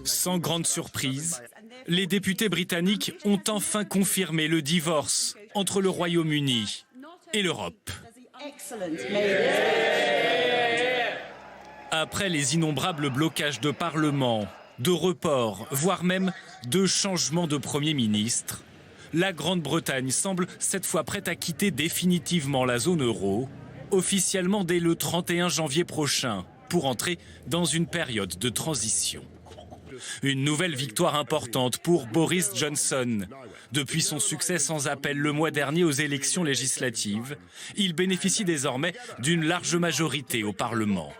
Sans grande surprise, les députés britanniques ont enfin confirmé le divorce entre le Royaume-Uni et l'Europe. Après les innombrables blocages de parlement, de reports, voire même de changements de Premier ministre, la Grande-Bretagne semble cette fois prête à quitter définitivement la zone euro, officiellement dès le 31 janvier prochain, pour entrer dans une période de transition. Une nouvelle victoire importante pour Boris Johnson. Depuis son succès sans appel le mois dernier aux élections législatives, il bénéficie désormais d'une large majorité au Parlement.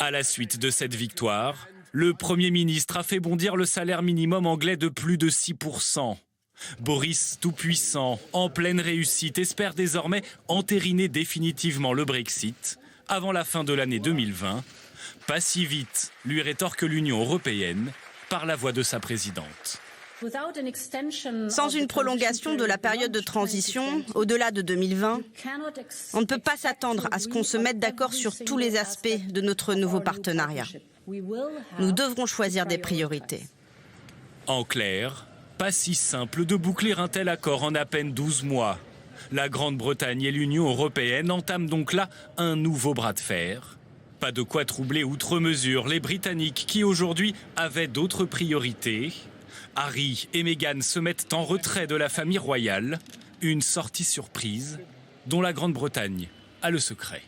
À la suite de cette victoire, le Premier ministre a fait bondir le salaire minimum anglais de plus de 6%. Boris, tout-puissant, en pleine réussite, espère désormais entériner définitivement le Brexit avant la fin de l'année 2020. Pas si vite, lui rétorque l'Union européenne par la voix de sa présidente. Sans une prolongation de la période de transition, au-delà de 2020, on ne peut pas s'attendre à ce qu'on se mette d'accord sur tous les aspects de notre nouveau partenariat. Nous devrons choisir des priorités. En clair, pas si simple de boucler un tel accord en à peine 12 mois. La Grande-Bretagne et l'Union européenne entament donc là un nouveau bras de fer. Pas de quoi troubler outre mesure les Britanniques qui aujourd'hui avaient d'autres priorités. Harry et Meghan se mettent en retrait de la famille royale. Une sortie surprise dont la Grande-Bretagne a le secret.